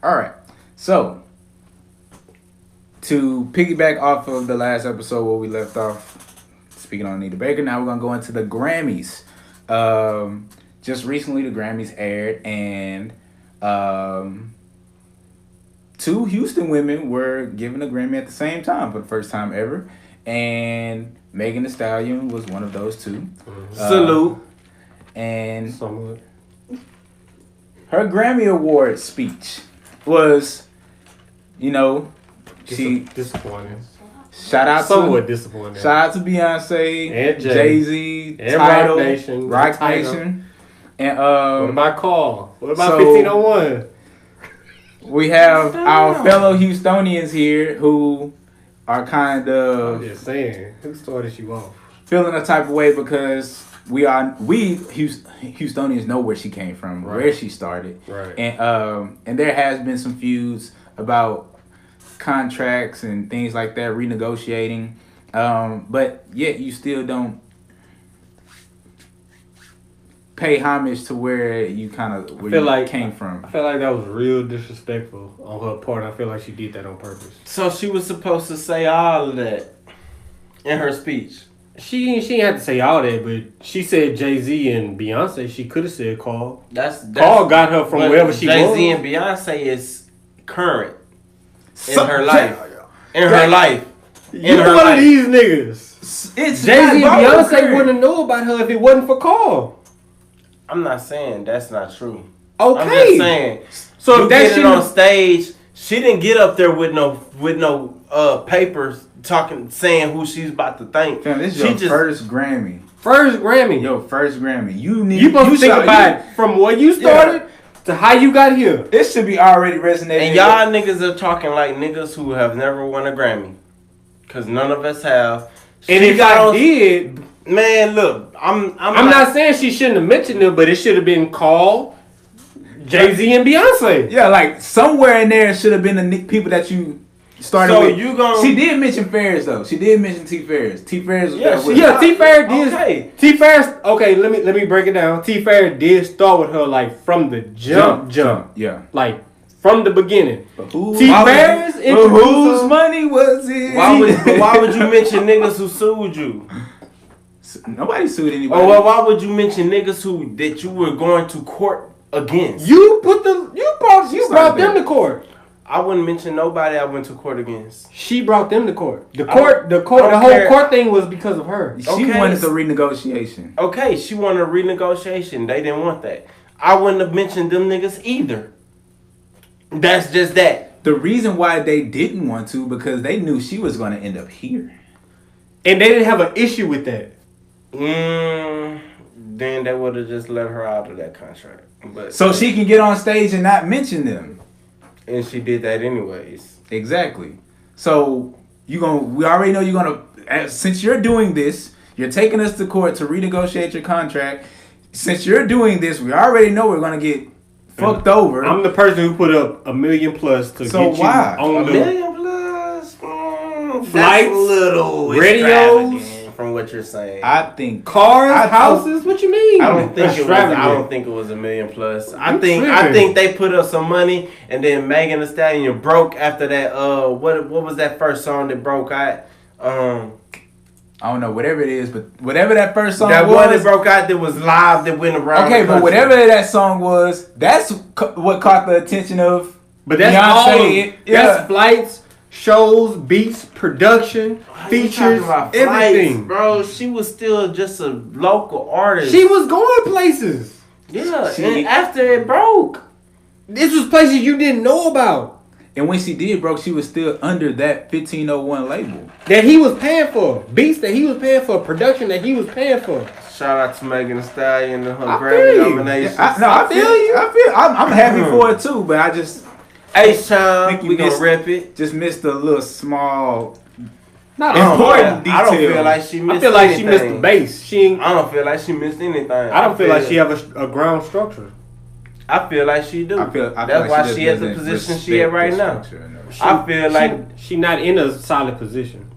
All right. So, to piggyback off of the last episode where we left off, speaking on Anita Baker, now we're going to go into the Grammys. Just recently, the Grammys aired, and two Houston women were given a Grammy at the same time for the first time ever. And Megan Thee Stallion was one of those two. Salute. And Somewhat. her Grammy Award speech was, disappointing. Shout out Somewhat disappointing. Shout out to Beyonce and Jay-Z, and Tidal, Rock Nation. And what about Call? What about so 1501? We have our fellow Houstonians here who are kind I'm of just saying, who started you off? feeling a type of way because we Houstonians know where she came from, right. where she started, right? And there has been some feuds about contracts and things like that, renegotiating, but yet you still don't pay homage to where you came from. I feel like that was real disrespectful on her part. I feel like she did that on purpose. So she was supposed to say all of that in her speech. She didn't have to say all that, but she said Jay-Z and Beyonce. She could have said Call. Call got her from wherever she was. Jay-Z and Beyonce is current in her life. In her life. You one of these niggas. It's Jay-Z and Beyonce wouldn't know about her if it wasn't for Call. I'm not saying that's not true. Okay. I'm just saying. So if that shit on stage, she didn't get up there with no papers saying who she's about to thank. Fam, this is your first Grammy. First Grammy. Your first Grammy. You supposed to think about it from where you started to how you got here. It should be already resonating. And y'all niggas are talking like niggas who have never won a Grammy. Cause none of us have. And if I did, man, look, I'm not saying she shouldn't have mentioned it, but it should have been Call, Jay-Z and Beyonce. Yeah, like somewhere in there should have been the people that you started with. She did mention Ferris though. She did mention T. Ferris. T. Ferris was T. Ferris did. Okay. T. Ferris. Okay, let me break it down. T. Ferris did start with her like from the jump. Yeah. Like from the beginning. T. Ferris. Whose money was it? Why would you mention niggas who sued you? Nobody sued anybody. Oh well, why would you mention niggas that you were going to court against? You brought them to court. I wouldn't mention nobody I went to court against. She brought them to court. The whole court thing was because of her. She wanted the renegotiation. Okay, she wanted a renegotiation. They didn't want that. I wouldn't have mentioned them niggas either. That's just that. The reason why they didn't want to, because they knew she was going to end up here. And they didn't have an issue with that. Then they would have just let her out of that contract. But so she can get on stage and not mention them. And she did that anyways. Exactly. So we already know you're gonna, since you're doing this, you're taking us to court to renegotiate your contract. Since you're doing this, we already know we're gonna get fucked over. I'm the person who put up $1 million plus to get you on $1 million plus. Flights, that's a little radios. From what you're saying, I think cars, houses. What you mean? I don't think it was $1 million plus. I think they put up some money, and then Megan Thee Stallion broke after that. What was that first song that broke out? I don't know, whatever it is, but whatever that first song that one that broke out that was live that went around. Okay, but whatever that song was, that's what caught the attention of. But that's Beyonce. That's flights, shows, beats, production, features, everything. Bro, she was still just a local artist. She was going places. Yeah, and after it broke. This was places you didn't know about. And when she did broke, she was still under that 1501 label. That he was paying for. Beats that he was paying for. Production that he was paying for. Shout out to Megan Thee Stallion and her Grammy nominations. I feel you. I'm happy for it too, but I just... H-Time, we gonna rep it. Just missed a little small... Not important detail. I don't feel like she missed I feel like anything. She missed the base. I don't feel like she missed anything. I don't feel like she have a ground structure. I feel like she do. That's like why she at the position she at right now. I feel like she not in a solid position.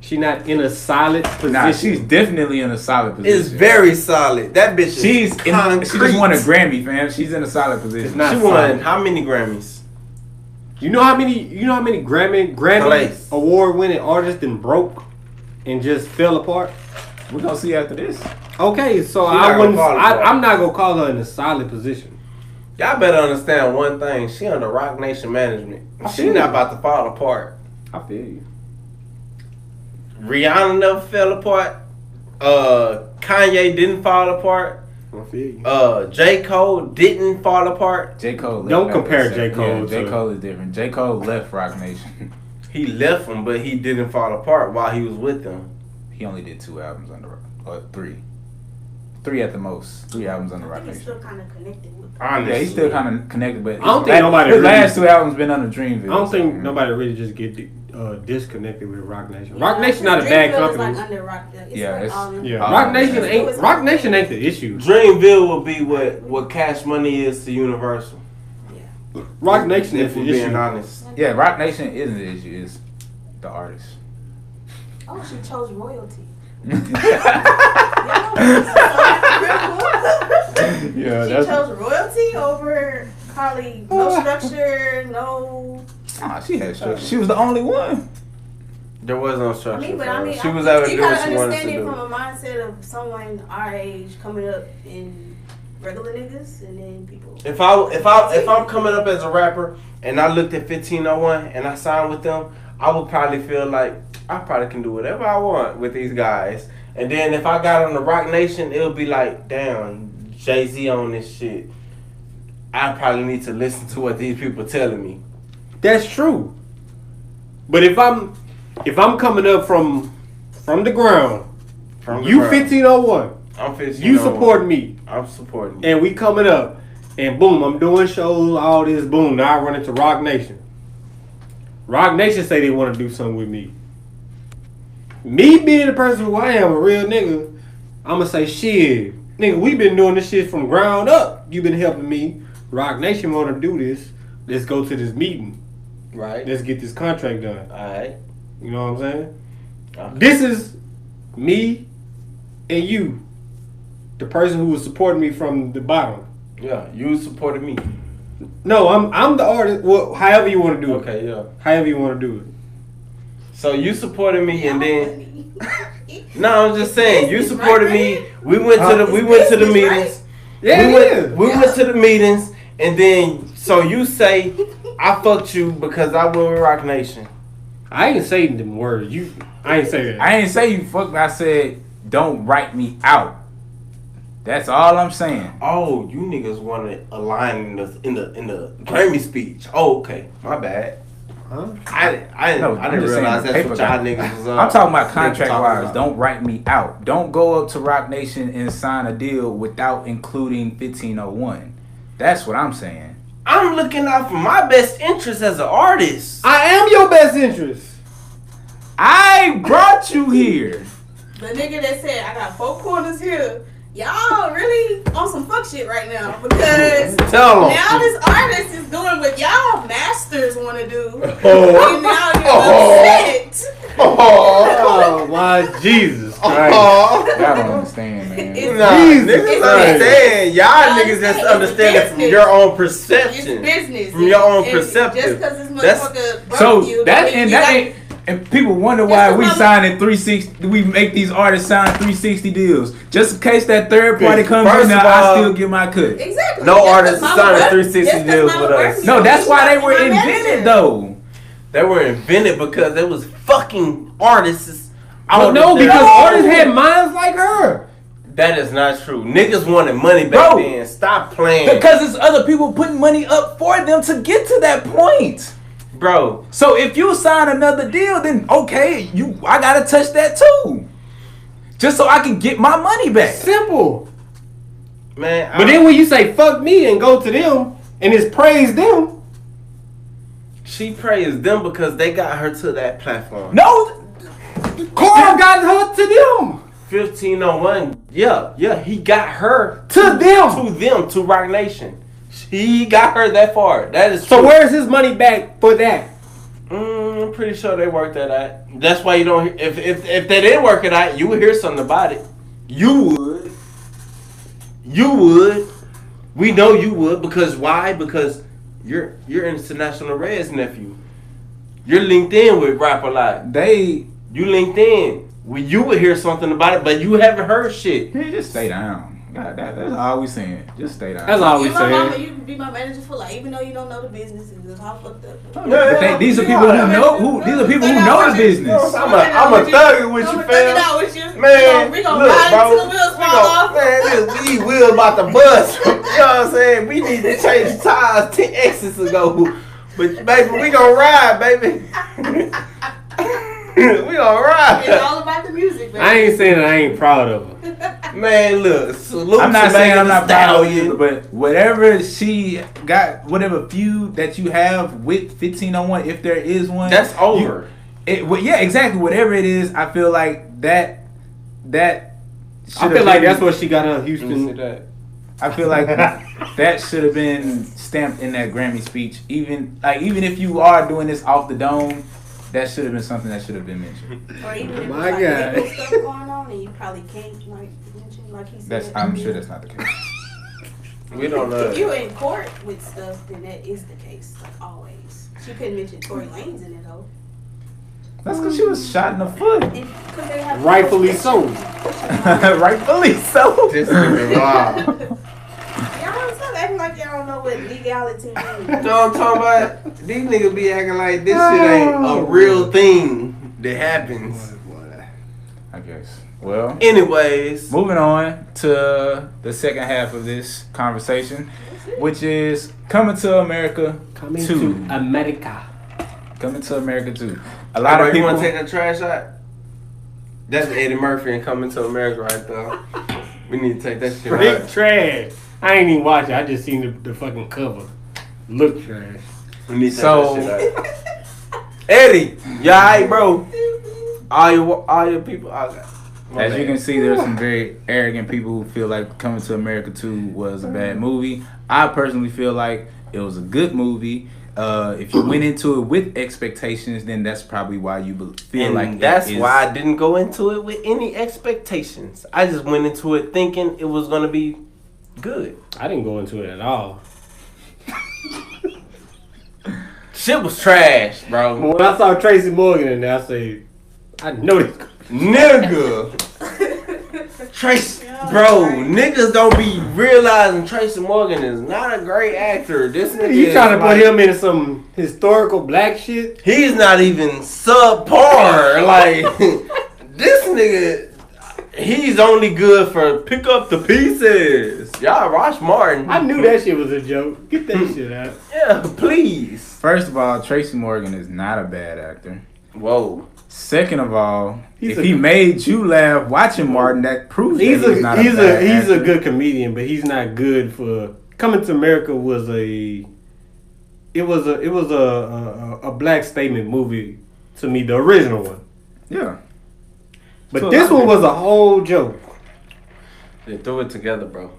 She not in a solid position. Nah, she's definitely in a solid position. It's very solid. That bitch is she just won a Grammy, fam. She's in a solid position. She won how many Grammys? You know how many Grammy award winning artists then broke and just fell apart? We're gonna see after this. Okay, so I'm not gonna call her in a solid position. Y'all better understand one thing. She under Rock Nation management. She not about to fall apart. I feel you. Rihanna never fell apart. Kanye didn't fall apart. I feel you. J. Cole didn't fall apart. J. Cole. Don't compare J. Cole. Yeah, J. Cole is different. J. Cole left Rock Nation. He left them, but he didn't fall apart while he was with them. He only did 2 albums under, or 3. 3 at the most. 3 albums under Rock Nation. He's still kind of connected with them. Honestly. Yeah, he's still kind of connected, but I don't think nobody. His last 2 albums been under Dreamville. I don't think nobody really just get disconnected with Rock Nation. Yeah, Rock Nation not a bad company. Like under Rock, Rock Nation ain't the issue. Dreamville will be what Cash Money is to Universal. Yeah. Rock Nation if is the we're being issue. honest. Yeah, Rock Nation isn't the issue. It's the artist. Oh, she chose royalty. Yeah, she chose royalty over probably no structure, no. Nah, she had structure. She was the only one. There was no structure. She was able to you do gotta what she wanted to understand it do. from a mindset of someone our age coming up in regular niggas, and then people. If I'm coming up as a rapper and I looked at 1501 and I signed with them, I would probably feel like I probably can do whatever I want with these guys. And then if I got on the Rock Nation, it'll be like, damn, Jay-Z on this shit. I probably need to listen to what these people telling me. That's true. But if I'm coming up from the ground, you 1501. I'm 1501. You support me. I'm supporting you. And we coming up. And boom, I'm doing shows, all this, boom. Now I run into Rock Nation. Rock Nation say they want to do something with me. Me being the person who I am, a real nigga, I'ma say, shit, nigga, we been doing this shit from ground up. You been helping me. Rock Nation want to do this. Let's go to this meeting. Right. Let's get this contract done. Alright. You know what I'm saying? Okay. This is me and you. The person who was supporting me from the bottom. Yeah, you supported me. No, I'm the artist. Well, however you want to do it. Okay, yeah. However you want to do it. So you supported me, and then no, I'm just saying you supported me. We went to the meetings. Yeah, we went to the meetings, and then so you say I fucked you because I went with Rock Nation. I ain't saying them words. I ain't say that. I ain't say you fucked me. I said don't write me out. That's all I'm saying. Oh, you niggas wanted a line in the Grammy speech. Oh, okay, my bad. Huh? I didn't realize that's what y'all niggas was. I'm talking about contract wise. Don't write me out. Don't go up to Rock Nation and sign a deal without including 1501. That's what I'm saying. I'm looking out for my best interest as an artist. I am your best interest. I brought you here. The nigga that said I got 4 corners here. Y'all really on some fuck shit right now because now this artist is doing what y'all masters want to do. And now you're upset. Oh my Jesus Christ. Y'all don't understand, man. Niggas understand. Y'all niggas just understand it from your own perception. It's business. From your own perception. Just because this motherfucker broke So you. that ain't. And people wonder why we signing 360. We make these artists sign 360 deals just in case that third party comes in. Now I still get my cut. Exactly. No artists signing 360 deals with us. No, that's why they were invented though. They were invented because there was fucking artists. Because artists had minds like her. That is not true. Niggas wanted money back then. Stop playing. Because it's other people putting money up for them to get to that point. Bro. So if you sign another deal, then okay, I gotta touch that too. Just so I can get my money back. Simple. Man. But then when you say fuck me and go to them and it's praise them. She praised them because they got her to that platform. No. Carl got her to them. 1501. Yeah, he got her to them. To Rock Nation. He got her that far. That is true. So where's his money back for that? I'm pretty sure they worked that out. That's why you don't. If they didn't work it out, you would hear something about it. You would. You would. We know you would because why? Because you're International Red's nephew. You're linked in with Rap a Lot. You linked in. Well, you would hear something about it, but you haven't heard shit. Yeah, just stay down. God, that's all we saying. Just stay down. That's all we You my mama, saying. you can be my manager for life, even though you don't know the business and just how fucked up. But these are people who know. These are people who know the business. I'm a thug with you, fam. Man, we gonna look, ride bro. until the wheels fall off. Man, these wheels about to bust. You know what I'm saying? We need to change tires 10 exits ago. But baby, we gonna ride, baby. We gonna ride. It's all about the music, baby. I ain't saying that I ain't proud of her. Man, look, salute I'm not to saying Megan I'm not Thee proud of Stallion. you, but whatever she got, whatever feud that you have with 1501, if there is one, That's over. Yeah, exactly. Whatever it is, I feel like that. I feel like that's what she got her Houston. I feel like that should have been stamped in that Grammy speech. Even if you are doing this off the dome, that should have been something that should have been mentioned. Or even if My it's God. legal stuff going on and you probably can't mention like he said. I'm sure that's not the case. We don't know. If you're in court with stuff, then that is the case, like always. She couldn't mention Tory Lanez in it, though. That's because she was shot in the foot. Rightfully so. Rightfully so. This nigga wild. Y'all stop acting like y'all don't know what legality means. You know what I'm talking about? These niggas be acting like this shit ain't a real thing that happens. I guess. Well, Anyways, moving on to the second half of this conversation, which is Coming to America 2. America. Coming to America 2. A lot of you people. want to take that trash out? That's Eddie Murphy and Coming to America right there. We need to take that shit Straight out. trash. I ain't even watch it. I just seen the fucking cover. Look trash. We need to take that shit out. Eddie, you alright, bro? All your people. As you can see, there's some very arrogant people who feel like Coming to America 2 was a bad movie. I personally feel like it was a good movie. If you went into it with expectations, then that's probably why you feel like that's why I didn't go into it with any expectations. I just went into it thinking it was gonna be good. I didn't go into it at all. Shit was trash, bro. When I saw Tracy Morgan in there, I said, I know this. Nigga. Tracy, bro, niggas don't be realizing Tracy Morgan is not a great actor. This nigga You trying to is put him in some historical black shit? He's not even subpar. Like, this nigga, he's only good for Pick Up the Pieces. Y'all, Rosh Martin. I knew that shit was a joke. Get that shit out. Yeah, please. First of all, Tracy Morgan is not a bad actor. Whoa. Second of all, if he made you laugh watching Martin, that proves He's that he's not a he's bad a actor. good comedian, but he's not good for Coming to America was a black statement movie to me, the original one. Yeah. But So this one was a whole joke. They threw it together, bro.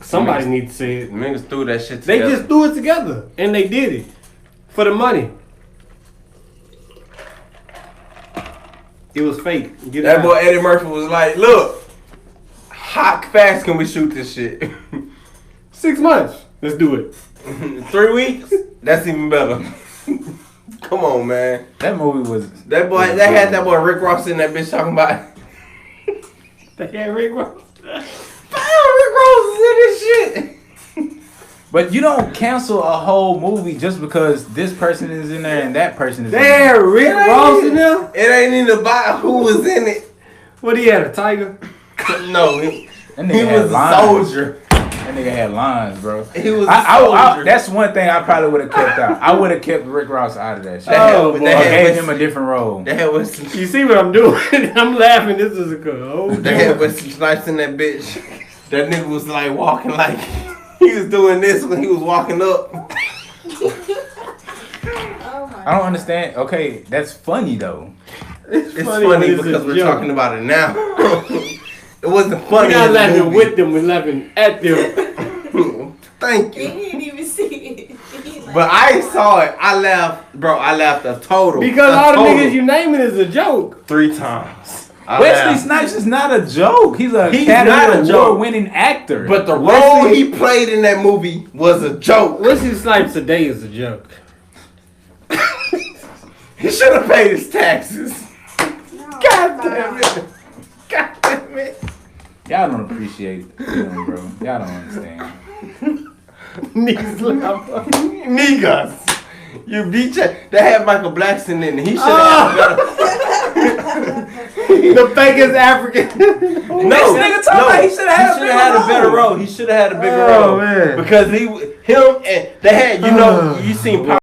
Somebody needs to say it. Niggas threw that shit They together. just threw it together and they did it for the money. It was fake. Get it That out. boy Eddie Murphy was like, look, how fast can we shoot this shit? 6 months. Let's do it. 3 weeks? That's even better. Come on, man. That movie was. That boy, was they good. had that boy Rick Ross in that bitch talking about. They had Rick Ross. Damn, Rick Ross is in this shit. But you don't cancel a whole movie just because this person is in there and that person is in Damn, there. Rick Ross in there? It ain't even about who was in it. What he had, a tiger? No, he That nigga had was a lines. soldier. That nigga had lines, bro. He was a I, soldier. that's one thing I probably would have kept out. I would have kept Rick Ross out of that shit. Oh, That boy. had- Or that had gave him a Wesley- different role. That had Wesley- You see what I'm doing? I'm laughing. This is a cold. They had Wesley Snipes in that bitch. That nigga was like walking like he was doing this when he was walking up. Oh my I don't understand. Okay, that's funny though. It's funny funny, when it's because a we're joke. talking about it now. It wasn't We're funny. not in the laughing movie. with them. We're laughing at them. Thank He you. didn't even see it. He like, But I saw it. I laughed, bro. I laughed a total. Because all the niggas you naming is a joke. 3 times. Wesley Snipes is not a joke. He's Academy Award-winning actor. But the role he played in that movie was a joke. Wesley Snipes today is a joke. He should have paid his taxes. God damn it. God damn it. Y'all don't appreciate film, bro. Y'all don't understand. Niggas. You beat that. They had Michael Blackson in it. He should have had better. The fakest African. No, he should have had a better role. He should have had a bigger role. Man. Because and they had, you seen